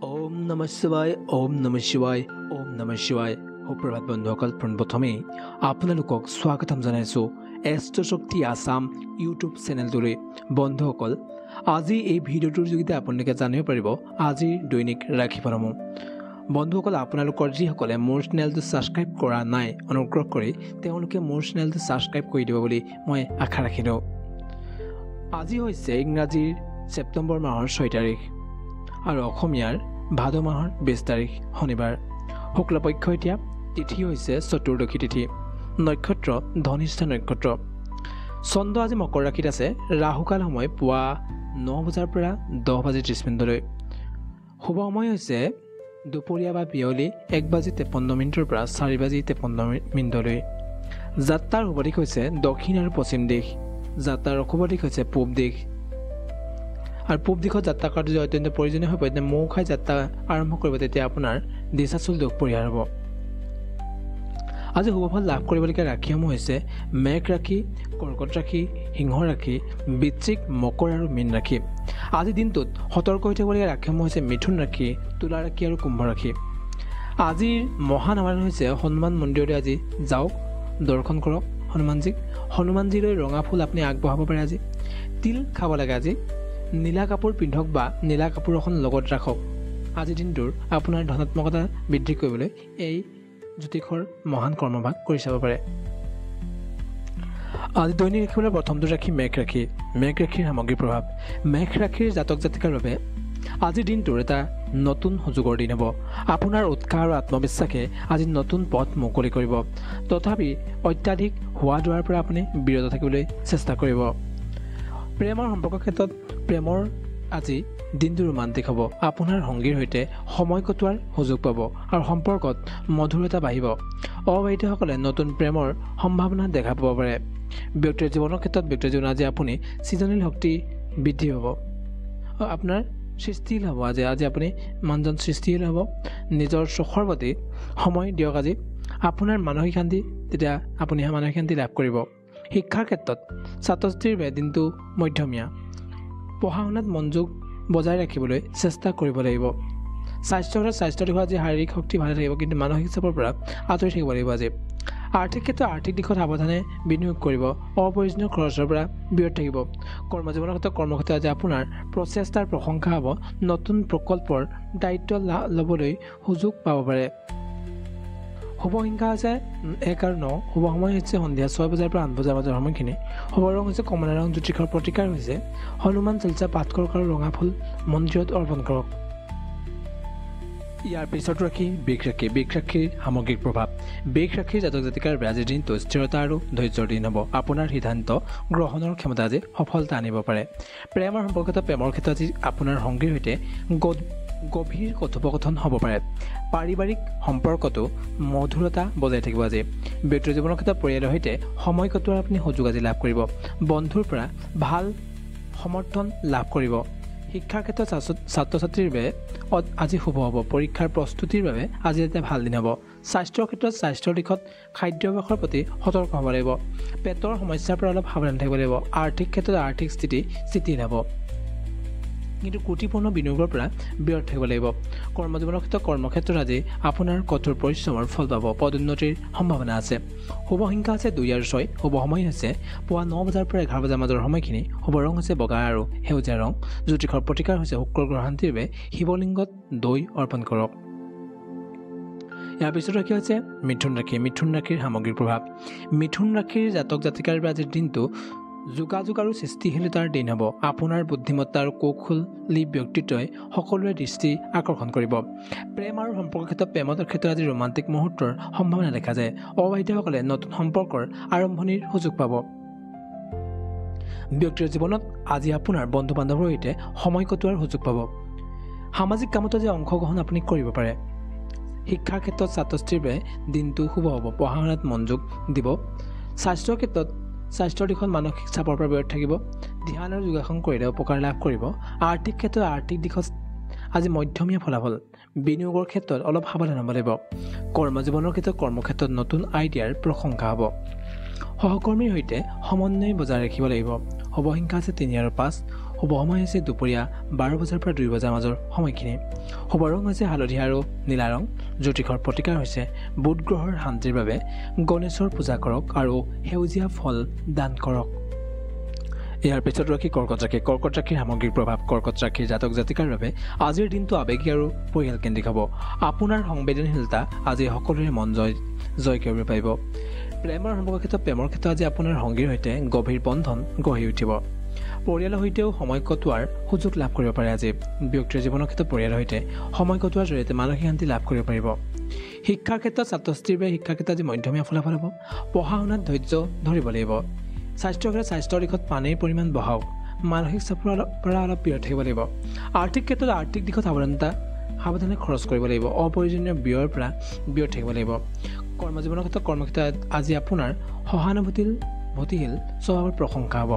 ওম নমঃ শিৱায় ওম নমঃ শিৱায় ওম নমঃ শিৱায় সুপ্ৰভাত বন্ধুসকল পোনপ্ৰথমেই আপোনালোকক স্বাগতম জনাইছোঁ এষ্ট্ৰশক্তি আসাম ইউটিউব চেনেলটোলৈ বন্ধুসকল আজি এই ভিডিঅ'টোৰ যোগেদি আপোনালোকে জানিব পাৰিব আজিৰ দৈনিক ৰাশিফলসমূহ বন্ধুসকল আপোনালোকৰ যিসকলে মোৰ চেনেলটো ছাবস্ক্ৰাইব কৰা নাই অনুগ্ৰহ কৰি তেওঁলোকে মোৰ চেনেলটো ছাবস্ক্ৰাইব কৰি দিব বুলি মই আশা ৰাখিলোঁ আজি হৈছে ইংৰাজীৰ ছেপ্টেম্বৰ মাহৰ 6 তাৰিখ আৰু অসমীয়াৰ ভাদ মাহৰ 20 তাৰিখ শনিবাৰ শুক্লপক্ষ এতিয়া তিথি হৈছে চতুৰ্দশী তিথি নক্ষত্ৰ ধনিষ্ঠা নক্ষত্ৰ চন্দ্ৰ আজি মকৰ ৰাশিত আছে ৰাহুকাল সময় পুৱা 9 বজাৰ পৰা 10:30 শুভ সময় হৈছে দুপৰীয়া বা বিয়লি 1:53 পৰা 4:53 যাত্ৰাৰ শুভ দিশ হৈছে দক্ষিণ আৰু পশ্চিম দিশ যাত্ৰাৰ অশুভ দিশ হৈছে পূব দিশ আৰু পূব দিশত যাত্ৰা কৰাটো যদি অত্যন্ত প্ৰয়োজনীয় হৈ পৰে তেন্তে মৌ খাই যাত্ৰা আৰম্ভ কৰিব তেতিয়া আপোনাৰ দিশাচল দুখ পৰিহাৰ হ'ব আজি শুভফল লাভ কৰিবলগীয়া ৰাশিসমূহ হৈছে মেঘ ৰাশি কৰ্কট ৰাশি সিংহ ৰাশি বৃশ্চিক মকৰ আৰু মীন ৰাশি আজি দিনটোত সতৰ্ক হৈ থাকিবলগীয়া ৰাশিসমূহ হৈছে মিথুন ৰাশি তুলা ৰাশি আৰু কুম্ভ ৰাশি আজিৰ মহান আহ্বান হৈছে হনুমান মন্দিৰলৈ আজি যাওক দৰ্শন কৰক হনুমানজীলৈ ৰঙা ফুল আপুনি আগবঢ়াব পাৰে আজি তিল খাব লাগে আজি নীলা কাপোৰ পিন্ধক বা নীলা কাপোৰ এখন লগত ৰাখক আজিৰ দিনটোৰ আপোনাৰ ধনাত্মকতা বৃদ্ধি কৰিবলৈ এই জ্যোতিষৰ মহান কৰ্মভাগ কৰি চাব পাৰে আজি দৈনিক ৰাশিফলৰ প্ৰথমটো ৰাশি মেঘ ৰাশিৰ সামগ্ৰিক প্ৰভাৱ মেঘ ৰাশিৰ জাতক জাতিকাৰ বাবে আজিৰ দিনটোৰ এটা নতুন সুযোগৰ দিন হ'ব আপোনাৰ উৎসাহ আৰু আত্মবিশ্বাসে আজি নতুন পথ মুকলি কৰিব তথাপি অত্যাধিক হোৱা দোৱাৰ পৰা আপুনি বিৰত থাকিবলৈ চেষ্টা কৰিব প্ৰেমৰ সম্পৰ্কৰ ক্ষেত্ৰত প্ৰেমৰ আজি দিনটো ৰোমান্টিক হ'ব আপোনাৰ সংগীৰ সৈতে সময় কটোৱাৰ সুযোগ পাব আৰু সম্পৰ্কত মধুৰতা বাঢ়িব অবিবাহিতসকলে নতুন প্ৰেমৰ সম্ভাৱনা দেখা পাব পাৰে ব্যক্তিৰ জীৱনৰ ক্ষেত্ৰত ব্যক্তিৰ জীৱন আজি আপুনি সৃজনীল শক্তি বৃদ্ধি হ'ব আপোনাৰ সৃষ্টিশীল হ'ব আজি আপুনি মানুহজন সৃষ্টিশীল হ'ব নিজৰ চখৰ প্ৰতি সময় দিয়ক আজি আপোনাৰ মানসিক শান্তি তেতিয়া আপুনি মানসিক শান্তি লাভ কৰিব শিক্ষাৰ ক্ষেত্ৰত ছাত্ৰ ছাত্ৰীৰ বাবে দিনটো মধ্যমীয়া পঢ়া শুনাত মনোযোগ বজাই ৰাখিবলৈ চেষ্টা কৰিব লাগিব স্বাস্থ্য দিশত আজি শাৰীৰিক শক্তি ভালে থাকিব কিন্তু মানসিক চাপৰ পৰা আঁতৰি থাকিব লাগিব আজি আৰ্থিক ক্ষেত্ৰত আৰ্থিক দিশত সাৱধানে বিনিয়োগ কৰিব অপ্ৰয়োজনীয় খৰচৰ পৰা বিৰত থাকিব কৰ্মজীৱনৰ ক্ষেত্ৰত কৰ্মক্ষেত্ৰত আজি আপোনাৰ প্ৰচেষ্টাৰ প্ৰশংসা হ'ব নতুন প্ৰকল্পৰ দায়িত্ব ল'বলৈ সুযোগ পাব পাৰে শুভ সংখ্যা আছে 1 আৰু 9 শুভ সময় হৈছে সন্ধিয়া 6 বজাৰ পৰা 8 বজাৰ মাজৰ সময়খিনি শুভ ৰং হৈছে কমলা ৰং জ্যোতিষৰ প্ৰতিকাৰ হৈছে হনুমান চালিচা পাঠ কৰক আৰু ৰঙা ফুল মন্দিৰত অৰ্পণ কৰক ইয়াৰ পিছত ৰাখি বৃষ ৰাশিৰ সামগ্ৰিক প্ৰভাৱ বৃষ ৰাশিৰ জাতক জাতিকাৰ আজিৰ দিনটো স্থিৰতা আৰু ধৈৰ্যৰ দিন হ'ব আপোনাৰ সিদ্ধান্ত গ্ৰহণৰ ক্ষমতা আজি সফলতা আনিব পাৰে প্ৰেমৰ সম্পৰ্কত প্ৰেমৰ ক্ষেত্ৰত আজি আপোনাৰ সংগীৰ সৈতে গভীৰ কথোপকথন হ'ব পাৰে পাৰিবাৰিক সম্পৰ্কতো মধুৰতা বজাই থাকিব আজি ব্যক্তিৰ জীৱনৰ ক্ষেত্ৰত পৰিয়ালৰ সৈতে সময় কটোৱাৰ আপুনি সুযোগ আজি লাভ কৰিব বন্ধুৰ পৰা ভাল সমৰ্থন লাভ কৰিব শিক্ষাৰ ক্ষেত্ৰত ছাত্ৰ ছাত্ৰীৰ বাবে আজি শুভ হ'ব পৰীক্ষাৰ প্ৰস্তুতিৰ বাবে আজি এটা ভাল দিন হ'ব স্বাস্থ্যৰ ক্ষেত্ৰত স্বাস্থ্যৰ দিশত খাদ্যাভ্যাসৰ প্ৰতি সতৰ্ক হ'ব লাগিব পেটৰ সমস্যাৰ পৰা অলপ সাৱধান থাকিব লাগিব আৰ্থিক ক্ষেত্ৰত আৰ্থিক স্থিতি স্থিতিহীন হ'ব কিন্তু ত্ৰুটিপূৰ্ণ বিনিয়োগৰ পৰা বিৰত থাকিব লাগিব কৰ্মজীৱনৰ ক্ষেত্ৰত কৰ্মক্ষেত্ৰত আজি আপোনাৰ কঠোৰ পৰিশ্ৰমৰ ফল পাব পদোন্নতিৰ সম্ভাৱনা আছে শুভ সংখ্যা আছে 2 আৰু 6 শুভ সময় হৈছে পুৱা 9 বজাৰ পৰা 11 বজাৰ মাজৰ সময়খিনি শুভ ৰং হৈছে বগা আৰু সেউজীয়া ৰং জ্যোতিষৰ প্ৰতিকাৰ হৈছে শুক্ৰ গ্ৰহ শান্তিৰ বাবে শিৱলিংগত দৈ অৰ্পণ কৰক ইয়াৰ পিছত ৰাশি হৈছে মিথুন ৰাশিৰ সামগ্ৰিক প্ৰভাৱ মিথুন ৰাশিৰ জাতক জাতিকাৰ বাবে আজিৰ দিনটো যোগাযোগ আৰু সৃষ্টিশীলতাৰ দিন হ'ব আপোনাৰ বুদ্ধিমত্তা আৰু কৌশলী ব্যক্তিত্বই সকলোৰে দৃষ্টি আকৰ্ষণ কৰিব প্ৰেম আৰু সম্পৰ্কৰ ক্ষেত্ৰত আজি ৰোমান্টিক মুহূৰ্তৰ সম্ভাৱনা দেখা যায় অবিবাহিতসকলে নতুন সম্পৰ্কৰ আৰম্ভণিৰ সুযোগ পাব ব্যক্তিৰ জীৱনত আজি আপোনাৰ বন্ধু বান্ধৱৰ সৈতে সময় কটোৱাৰ সুযোগ পাব সামাজিক কামত আজি অংশগ্ৰহণ আপুনি কৰিব পাৰে শিক্ষাৰ ক্ষেত্ৰত ছাত্ৰ ছাত্ৰীৰ বাবে দিনটো শুভ হ'ব পঢ়া শুনাত মনোযোগ দিব স্বাস্থ্যৰ ক্ষেত্ৰত স্বাস্থ্যৰ দিশত মানসিক চাপৰ পৰা বিৰত থাকিব ধ্যান আৰু যোগাসন কৰিলে উপকাৰ লাভ কৰিব আৰ্থিক ক্ষেত্ৰত আৰ্থিক দিশত আজি মধ্যমীয়া ফলাফল বিনিয়োগৰ ক্ষেত্ৰত অলপ সাৱধান হ'ব লাগিব কৰ্মজীৱনৰ ক্ষেত্ৰত কৰ্মক্ষেত্ৰত নতুন আইডিয়াৰ প্ৰশংসা হ'ব সহকৰ্মীৰ সৈতে সমন্বয় বজাই ৰাখিব লাগিব শুভ সংখ্যা আছে 3 আৰু 5 শুভ সময় হৈছে দুপৰীয়া 12 বজাৰ পৰা 2 বজাৰ মাজৰ সময়খিনি। শুভ ৰং হৈছে হালধীয়া আৰু নীলা ৰং। জ্যোতিষৰ প্ৰতিকাৰ হৈছে বুধ গ্ৰহৰ শান্তিৰ বাবে গণেশৰ পূজা কৰক আৰু সেউজীয়া ফল দান কৰক। ইয়াৰ পিছত ৰাশি কৰ্কট ৰাশি। কৰ্কট ৰাশিৰ সামগ্ৰিক প্ৰভাৱ। কৰ্কট ৰাশিৰ জাতক জাতিকাৰ বাবে আজিৰ দিনটো আৱেগিক আৰু পৰিয়াল কেন্দ্ৰিক হ'ব। আপোনাৰ সংবেদনশীলতা আজি সকলোৰে মন জয় কৰিব পাৰিব। প্ৰেমৰ সম্পৰ্কৰ ক্ষেত্ৰত আজি আপোনাৰ সংগীৰ সৈতে গভীৰ বন্ধন গঢ়ি উঠিব। পৰিয়ালৰ সৈতেও সময় কটোৱাৰ সুযোগ লাভ কৰিব পাৰে। আজি ব্যক্তিৰ জীৱনৰ ক্ষেত্ৰত পৰিয়ালৰ সৈতে সময় কটোৱাৰ জৰিয়তে মানসিক শান্তি লাভ কৰিব পাৰিব। শিক্ষাৰ ক্ষেত্ৰত ছাত্ৰ ছাত্ৰীৰ বাবে শিক্ষাৰ ক্ষেত্ৰত আজি মধ্যমীয়া ফলাফল হ'ব। পঢ়া শুনাত ধৈৰ্য ধৰিব লাগিব। স্বাস্থ্যৰ দিশত পানীৰ পৰিমাণ বঢ়াওক। মানসিক চাপৰ পৰা অলপ বিৰত থাকিব লাগিব। আৰ্থিক ক্ষেত্ৰত আৰ্থিক দিশত সাৱধানে খৰচ কৰিব লাগিব। অপ্ৰয়োজনীয় ব্যয়ৰ পৰা বিৰত থাকিব লাগিব। কৰ্মজীৱনৰ ক্ষেত্ৰত আজি আপোনাৰ সহানুভূতিশীল স্বভাৱৰ প্ৰশংসা হ'ব।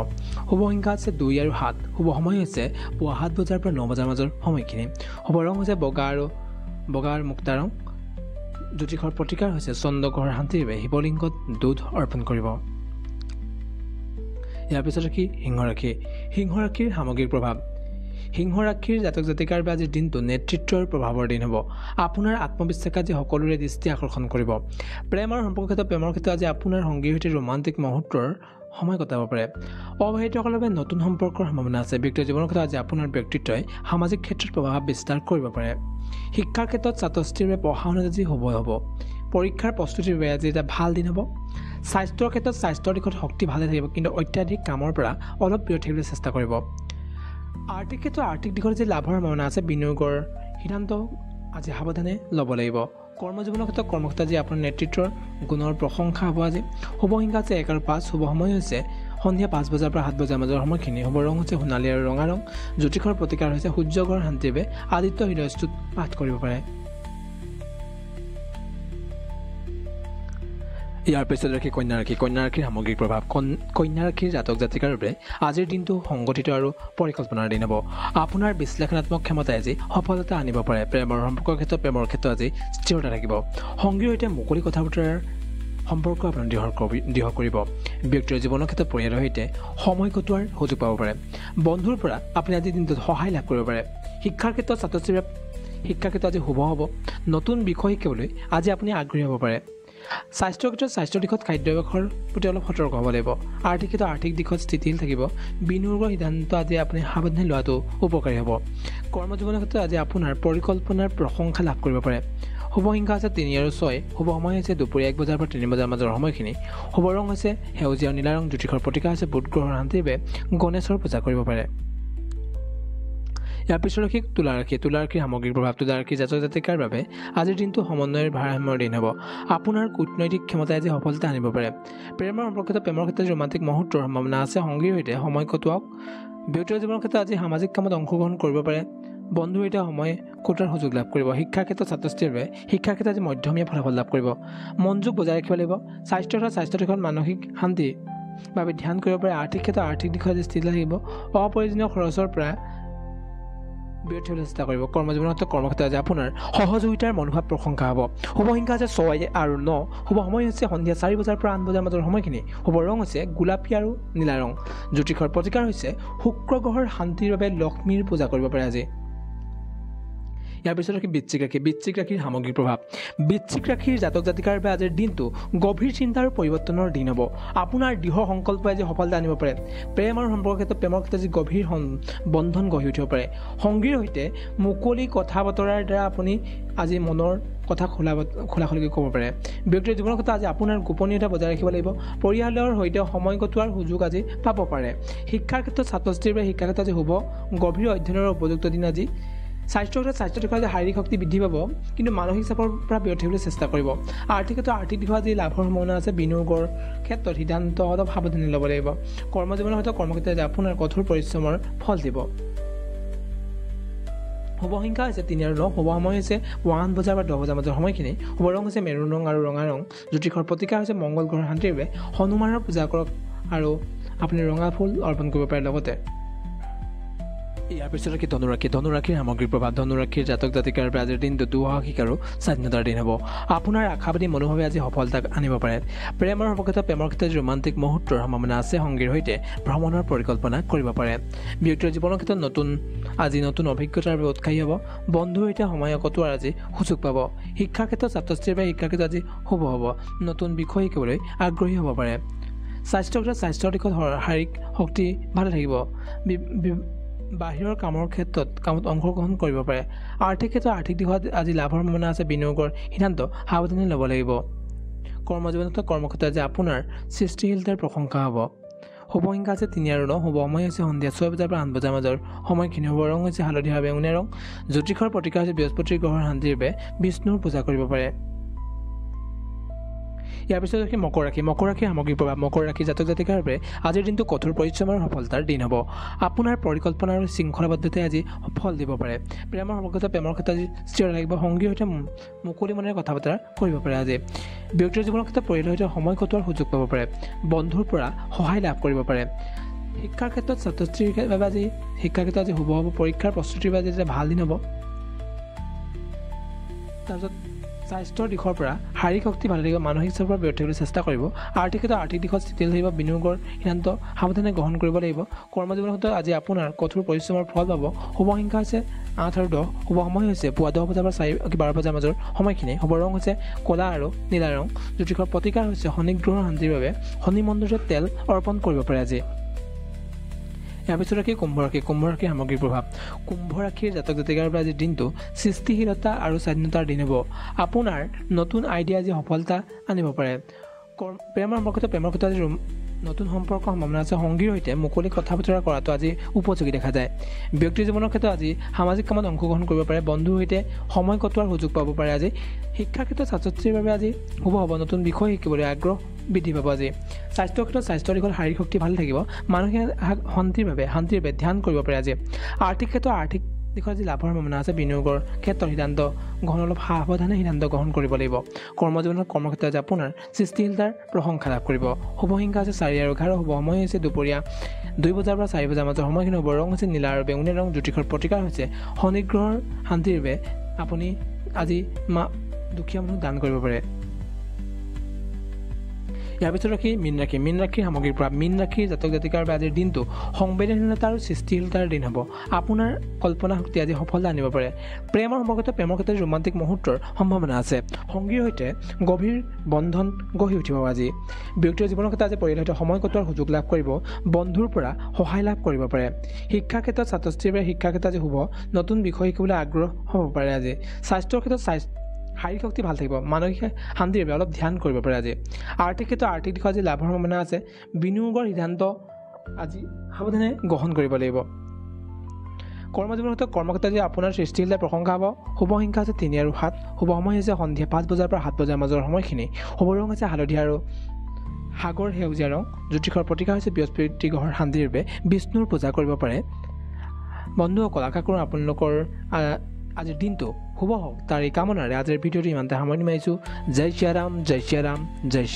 শুভ সংখ্যা আছে 2 আৰু 7। শুভ সময় হৈছে পুৱা 7 বজাৰ পৰা 9 বজাৰ মাজৰ সময়খিনি। শুভ ৰং হৈছে বগা আৰু মুক্তা ৰং। জ্যোতিষৰ প্ৰতিকাৰ হৈছে চন্দ্ৰ গ্ৰহৰ শান্তিৰ বাবে শিৱলিংগত দুধ অৰ্পণ কৰিব। ইয়াৰ পিছত ৰাশি সিংহ ৰাশি। সিংহ ৰাশিৰ সামগ্ৰিক প্ৰভাৱ। সিংহ ৰাশিৰ জাতক জাতিকাৰ বাবে আজিৰ দিনটো নেতৃত্বৰ প্ৰভাৱৰ দিন হ'ব। আপোনাৰ আত্মবিশ্বাসে আজি সকলোৰে দৃষ্টি আকৰ্ষণ কৰিব। প্ৰেম আৰু সম্পৰ্কৰ ক্ষেত্ৰত আজি আপোনাৰ সংগীৰ সৈতে ৰোমান্টিক মুহূৰ্তৰ সময় কটাব পাৰে। অবিবাহিতসকলৰ বাবে নতুন সম্পৰ্কৰ সম্ভাৱনা আছে। ব্যক্তিৰ জীৱনৰ ক্ষেত্ৰত আজি আপোনাৰ ব্যক্তিত্বই সামাজিক ক্ষেত্ৰত প্ৰভাৱ বিস্তাৰ কৰিব পাৰে। শিক্ষাৰ ক্ষেত্ৰত ছাত্ৰ ছাত্ৰীৰ বাবে পঢ়া শুনাত আজি শুভ হ'ব। পৰীক্ষাৰ প্ৰস্তুতিৰ বাবে আজি এটা ভাল দিন হ'ব। স্বাস্থ্যৰ ক্ষেত্ৰত স্বাস্থ্যৰ দিশত শক্তি ভালে থাকিব, কিন্তু অত্যাধিক কামৰ পৰা অলপ বিৰত থাকিবলৈ চেষ্টা কৰিব। আৰ্থিক ক্ষেত্ৰত আৰ্থিক দিশত আজি লাভৰ সম্ভাৱনা আছে। বিনিয়োগৰ সিদ্ধান্ত আজি সাৱধানে ল'ব লাগিব। কৰ্মজীৱনৰ ক্ষেত্ৰত আজি আপোনাৰ নেতৃত্বৰ গুণৰ প্ৰশংসা হ'ব। আজি শুভ সংখ্যা আছে 1 আৰু 5। শুভ সময় হৈছে সন্ধিয়া 5 বজাৰ পৰা 7 বজাৰ মাজৰ সময়খিনি। শুভ ৰং হৈছে সোণালী আৰু ৰঙা ৰং। জ্যোতিষৰ প্ৰতিকাৰ হৈছে সূৰ্য গ্ৰহৰ শান্তিৰ বাবে আদিত্য হৃদয়স্তুত পাঠ কৰিব পাৰে। ইয়াৰ পিছত ৰাশি কন্যা ৰাশি। কন্যা ৰাশিৰ সামগ্ৰিক প্ৰভাৱ। কন্যা ৰাশিৰ জাতক জাতিকাৰ বাবে আজিৰ দিনটো সংগঠিত আৰু পৰিকল্পনাৰ দিন হ'ব। আপোনাৰ বিশ্লেষণাত্মক ক্ষমতাই আজি সফলতা আনিব পাৰে। প্ৰেমৰ ক্ষেত্ৰত আজি স্থিৰতা থাকিব। সংগীৰ সৈতে মুকলি কথা বতৰাৰ সম্পৰ্ক আপোনাৰ দৃঢ় কৰিব। ব্যক্তিৰ জীৱনৰ ক্ষেত্ৰত পৰিয়ালৰ সৈতে সময় কটোৱাৰ সুযোগ পাব পাৰে। বন্ধুৰ পৰা আপুনি আজিৰ দিনটোত সহায় লাভ কৰিব পাৰে। শিক্ষাৰ ক্ষেত্ৰত ছাত্ৰ ছাত্ৰীৰ আজি শুভ হ'ব। নতুন বিষয় শিকিবলৈ আজি আপুনি আগ্ৰহী হ'ব পাৰে। স্বাস্থ্যৰ দিশত খাদ্যাভ্যাসৰ প্ৰতি অলপ সতৰ্ক হ'ব লাগিব। আৰ্থিক দিশত স্থিতিশীল থাকিব। বিনিয়োগৰ সিদ্ধান্ত আজি আপুনি সাৱধানে লোৱাটো উপকাৰী হ'ব। কৰ্মজীৱনৰ ক্ষেত্ৰত আজি আপোনাৰ পৰিকল্পনাৰ প্ৰশংসা লাভ কৰিব পাৰে। শুভ সংখ্যা আছে 3 আৰু 6। শুভ সময় হৈছে দুপৰীয়া 1 বজাৰ পৰা 3 বজাৰ মাজৰ সময়খিনি। শুভ ৰং হৈছে সেউজীয়া আৰু নীলা ৰং। জ্যোতিষৰ প্ৰতিকাৰ হৈছে বুধ গ্ৰহৰ শান্তিৰ বাবে গণেশৰ পূজা কৰিব পাৰে। ইয়াৰ পিছত ৰাশি তুলা ৰাশি। তুলা ৰাশিৰ সামগ্ৰিক প্ৰভাৱ। তুলা ৰাশিৰ জাতক জাতিকাৰ বাবে আজিৰ দিনটো সমন্বয়ৰ ভাৰসাম্যৰ দিন হ'ব। আপোনাৰ কূটনৈতিক ক্ষমতাই আজি সফলতা আনিব পাৰে। প্ৰেমৰ ক্ষেত্ৰত ৰোমান্টিক মুহূৰ্তৰ সম্ভাৱনা আছে। সংগীৰ সৈতে সময় কটোৱাওক। ব্যক্তিগত জীৱনৰ ক্ষেত্ৰত আজি সামাজিক কামত অংশগ্ৰহণ কৰিব পাৰে। বন্ধুৰ সৈতে সময় কটোৱাৰ সুযোগ লাভ কৰিব। শিক্ষাৰ ক্ষেত্ৰত ছাত্ৰ ছাত্ৰীৰ বাবে আজি মধ্যমীয়া ফলাফল লাভ কৰিব। মনোযোগ বজাই ৰাখিব লাগিব। স্বাস্থ্যৰ দিশত মানসিক শান্তিৰ বাবে ধ্যান কৰিব পাৰে। আৰ্থিক দিশত আজি স্থিৰ থাকিব। অপ্ৰয়োজনীয় খৰচৰ পৰা বিৰত থাকিবলৈ চেষ্টা কৰিব। কৰ্মক্ষেত্ৰত আজি আপোনাৰ সহযোগিতাৰ মনোভাৱ প্ৰশংসা হ'ব। শুভ সংখ্যা আছে 6 আৰু 9। শুভ সময় হৈছে সন্ধিয়া 4 বজাৰ পৰা 8 বজাৰ মাজৰ সময়খিনি। শুভ ৰং হৈছে গোলাপী আৰু নীলা ৰং। জ্যোতিষৰ প্ৰতিকাৰ হৈছে শুক্ৰ গ্ৰহৰ শান্তিৰ বাবে লক্ষ্মীৰ পূজা কৰিব পাৰে আজি। ইয়াৰ পিছত বৃশ্চিক ৰাশি। বৃশ্চিক ৰাশিৰ সামগ্ৰিক প্ৰভাৱ। বৃশ্চিক ৰাশিৰ জাতক জাতিকাৰ বাবে আজিৰ দিনটো গভীৰ চিন্তা আৰু পৰিৱৰ্তনৰ দিন হ'ব। আপোনাৰ দৃঢ় সংকল্পই আজি সফলতা আনিব পাৰে। প্ৰেম আৰু সম্পৰ্কৰ ক্ষেত্ৰত আজি গভীৰ বন্ধন গঢ়ি উঠিব পাৰে। সংগীৰ সৈতে মুকলি কথা বতৰাৰ দ্বাৰা আপুনি আজি মনৰ কথা খোলাখুলিকৈ ক'ব পাৰে। ব্যক্তিৰ জীৱনৰ ক্ষেত্ৰত আজি আপোনাৰ গোপনীয়তা বজাই ৰাখিব লাগিব। পৰিয়ালৰ সৈতে সময় কটোৱাৰ সুযোগ আজি পাব পাৰে। শিক্ষাৰ ক্ষেত্ৰত ছাত্ৰ ছাত্ৰীৰ বাবে শিক্ষাৰ ক্ষেত্ৰত আজি শুভ। গভীৰ অধ্যয়নৰ উপযুক্ত দিন আজি। স্বাস্থ্যৰ দিশত শাৰীৰিক শক্তি বৃদ্ধি পাব, কিন্তু মানসিক চাপৰ পৰা বিৰত থাকিবলৈ চেষ্টা কৰিব। আৰ্থিক দিশত আজি লাভৰ সম্ভাৱনা আছে। বিনিয়োগৰ ক্ষেত্ৰত সিদ্ধান্ত অলপ সাৱধানে ল'ব লাগিব। কৰ্মজীৱনৰ ক্ষেত্ৰত আপোনাৰ কঠোৰ পৰিশ্ৰমৰ ফল দিব। শুভ সংখ্যা হৈছে 3 আৰু 9। শুভ সময় হৈছে 1 বজাৰ পৰা 10 বজাৰ মাজৰ সময়খিনি। শুভ ৰং হৈছে মেৰুণ ৰং আৰু ৰঙা ৰং। জ্যোতিষৰ প্ৰতিকাৰ হৈছে মংগল গ্ৰহৰ শান্তিৰ বাবে হনুমানৰ পূজা কৰক আৰু আপুনি ৰঙা ফুল অৰ্পণ কৰিব পাৰে। লগতে ইয়াৰ পিছত ৰাখি ধনুৰাশিৰ সামগ্ৰিক প্ৰভাৱ ধনুৰাশিৰ জাতক জাতিকাৰ বাবে আজিৰ দিনটো দুঃসাহসিক আৰু স্বাধীনতাৰ দিন হ'ব। আপোনাৰ আশাবাদী মনোভাৱে আজি সফলতা আনিব পাৰে। প্ৰেমৰ সম্পৰ্কিত ক্ষেত্ৰত ৰোমান্টিক মুহূৰ্তৰ সম্ভাৱনা আছে। সংগীৰ সৈতে ভ্ৰমণৰ পৰিকল্পনা কৰিব পাৰে। ব্যক্তিৰ জীৱনৰ ক্ষেত্ৰত নতুন অভিজ্ঞতাৰ বাবে উৎসাহী হ'ব। বন্ধুৰ সৈতে সময় কটোৱাৰ আজি সুযোগ পাব। শিক্ষাৰ ক্ষেত্ৰত ছাত্ৰ-ছাত্ৰীৰ বাবে শিক্ষাৰ ক্ষেত্ৰত আজি শুভ হ'ব। নতুন বিষয় শিকিবলৈ আগ্ৰহী হ'ব পাৰে। স্বাস্থ্যৰ দিশত শাৰীৰিক শক্তি ভালে থাকিব। বাহিৰৰ কামত অংশগ্ৰহণ কৰিব পাৰে। আৰ্থিক দিশত আজি লাভৰ সম্ভাৱনা আছে। বিনিয়োগৰ সিদ্ধান্ত সাৱধানে ল'ব লাগিব। কৰ্মজীৱনত কৰ্মক্ষেত্ৰত আজি আপোনাৰ সৃষ্টিশীলতাৰ প্ৰশংসা হ'ব। শুভ সংখ্যা আছে 3 আৰু 9। শুভ সময় হৈছে সন্ধিয়া 6 বজাৰ পৰা 8 বজাৰ মাজৰ সময়খিনি। শুভ ৰং হৈছে হালধীয়া আৰু বেঙুনীয়া ৰং। জ্যোতিষৰ প্ৰতিকাৰ হৈছে বৃহস্পতিৰ গ্ৰহৰ শান্তিৰ বাবে বিষ্ণুৰ পূজা কৰিব পাৰে। ইয়াৰ পিছত ৰাখি মকৰ ৰাশিৰ সামগ্ৰিক প্ৰভাৱ মকৰ ৰাশিৰ জাতক জাতিকাৰ বাবে আজিৰ দিনটো কঠোৰ পৰিশ্ৰম আৰু সফলতাৰ দিন হ'ব। আপোনাৰ পৰিকল্পনা আৰু শৃংখলাবদ্ধতাই আজি ফল দিব পাৰে। প্ৰেমৰ ক্ষেত্ৰত আজি স্থিৰ লাগিব। সংগীৰ সৈতে মুকলি মনেৰে কথা বতৰা কৰিব পাৰে। আজি ব্যক্তিৰ জীৱনৰ ক্ষেত্ৰত পৰিয়ালৰ সৈতে সময় কটোৱাৰ সুযোগ পাব পাৰে। বন্ধুৰ পৰা সহায় লাভ কৰিব পাৰে। শিক্ষাৰ ক্ষেত্ৰত ছাত্ৰ-ছাত্ৰীৰ বাবে আজি শুভ হ'ব। পৰীক্ষাৰ প্ৰস্তুতিৰ বাবে আজি ভাল দিন হ'ব। তাৰপিছত স্বাস্থ্যৰ দিশৰ পৰা শাৰীৰিক শক্তি ভালে থাকিব। মানসিক চাপৰ পৰা বিৰত থাকিবলৈ চেষ্টা কৰিব। আৰ্থিক দিশত স্থিতিশীল থাকিব। বিনিয়োগৰ সিদ্ধান্ত সাৱধানে গ্ৰহণ কৰিব লাগিব। কৰ্মজীৱনৰ ক্ষেত্ৰত আজি আপোনাৰ কঠোৰ পৰিশ্ৰমৰ ফল পাব। শুভ সংখ্যা হৈছে 8 আৰু 10। শুভ সময় হৈছে পুৱা 10 বজাৰ পৰা 12 বজাৰ মাজৰ সময়খিনি। শুভ ৰং হৈছে ক'লা আৰু নীলা ৰং। জ্যোতিষৰ প্ৰতিকাৰ হৈছে শনি গ্ৰহৰ শান্তিৰ বাবে শনি মন্দিৰত তেল অৰ্পণ কৰিব পাৰে। আজি ইয়াৰ পিছত ৰাখি কুম্ভ ৰাশিৰ সামগ্ৰিক প্ৰভাৱ কুম্ভ ৰাশিৰ জাতক জাতিকাৰ বাবে আজিৰ দিনটো সৃষ্টিশীলতা আৰু স্বাধীনতাৰ দিন হ'ব। আপোনাৰ নতুন আইডিয়া আজি সফলতা আনিব পাৰে। প্ৰেমৰ ক্ষেত্ৰত আজি নতুন সম্পৰ্কৰ সম্ভাৱনা আছে। সংগীৰ সৈতে মুকলি কথা বতৰা কৰাটো আজি উপযোগী দেখা যায়। ব্যক্তিৰ জীৱনৰ ক্ষেত্ৰত আজি সামাজিক কামত অংশগ্ৰহণ কৰিব পাৰে। বন্ধুৰ সৈতে সময় কটোৱাৰ সুযোগ পাব পাৰে। আজি শিক্ষাৰ ক্ষেত্ৰত ছাত্ৰ-ছাত্ৰীৰ বাবে আজি শুভ হ'ব। নতুন বিষয় শিকিবলৈ আগ্ৰহ বৃদ্ধি পাব। আজি স্বাস্থ্যৰ দিশত শাৰীৰিক শক্তি ভালে থাকিব। মানসিক শান্তিৰ বাবে ধ্যান কৰিব পাৰে। আজি আৰ্থিক দিশত আজি লাভৰ সম্ভাৱনা আছে। বিনিয়োগৰ ক্ষেত্ৰত অলপ সাৱধানে সিদ্ধান্ত গ্ৰহণ কৰিব লাগিব। কৰ্মক্ষেত্ৰত আজি আপোনাৰ সৃষ্টিশীলতাৰ প্ৰশংসা লাভ কৰিব। শুভ সংখ্যা আছে 4 আৰু 11। শুভ সময় হৈছে দুপৰীয়া 2 বজাৰ পৰা 4 বজাৰ মাজৰ সময়খিনি। শুভ ৰং হৈছে নীলা আৰু বেঙুনীয়া ৰং। জ্যোতিষৰ প্ৰতিকাৰ হৈছে শনি গ্ৰহৰ শান্তিৰ বাবে আপুনি আজি দুখীয়া মানুহ দান কৰিব পাৰে। ইয়াৰ পিছত ৰাখি মীন ৰাশিৰ সামগ্ৰিক প্ৰভাৱ মীন ৰাশিৰ জাতক জাতিকাৰ বাবে আজিৰ দিনটো সংবেদনশীলতা আৰু সৃষ্টিশীলতাৰ দিন হ'ব। আপোনাৰ কল্পনা শক্তি আজি সফলতা আনিব পাৰে। প্ৰেমৰ ক্ষেত্ৰত ৰোমান্টিক মুহূৰ্তৰ সম্ভাৱনা আছে। সংগীৰ সৈতে গভীৰ বন্ধন গঢ়ি উঠিব। আজি ব্যক্তিৰ জীৱনৰ ক্ষেত্ৰত আজি পৰিয়ালৰ সৈতে সময় কটোৱাৰ সুযোগ লাভ কৰিব। বন্ধুৰ পৰা সহায় লাভ কৰিব পাৰে। শিক্ষাৰ ক্ষেত্ৰত ছাত্ৰ-ছাত্ৰীৰ বাবে আজি শুভ। নতুন বিষয় শিকিবলৈ আগ্ৰহ হ'ব পাৰে। আজি স্বাস্থ্যৰ ক্ষেত্ৰত শাৰীৰিক শক্তি ভাল থাকিব। মানসিক শান্তিৰ বাবে অলপ ধ্যান কৰিব পাৰে। আজি আৰ্থিক দিশত আজি লাভৰ সম্ভাৱনা আছে। বিনিয়োগৰ সিদ্ধান্ত আজি সাৱধানে গ্ৰহণ কৰিব লাগিব। কৰ্মক্ষেত্ৰত আজি আপোনাৰ সৃষ্টিশীলতাৰ প্ৰশংসা হ'ব। শুভ সংখ্যা আছে 3 আৰু 7। শুভ সময় হৈছে সন্ধিয়া 5 বজাৰ পৰা 7 বজাৰ মাজৰ সময়খিনি। শুভ ৰং হৈছে হালধীয়া আৰু সাগৰ সেউজীয়া ৰং। জ্যোতিষৰ প্ৰতিকাৰ হৈছে বৃহস্পতি গ্ৰহৰ শান্তিৰ বাবে বিষ্ণুৰ পূজা কৰিব পাৰে। বন্ধুসকল, আশা কৰোঁ আপোনালোকৰ আজিৰ দিনটো শুভ হওক। তাৰ এই কামনাৰে আজিৰ ভিডিঅ'টো ইমানতে সামৰণি মাৰিছোঁ। জয় শ্ৰী ৰাম, জয় শ্ৰী ৰাম, জয় শ্ৰী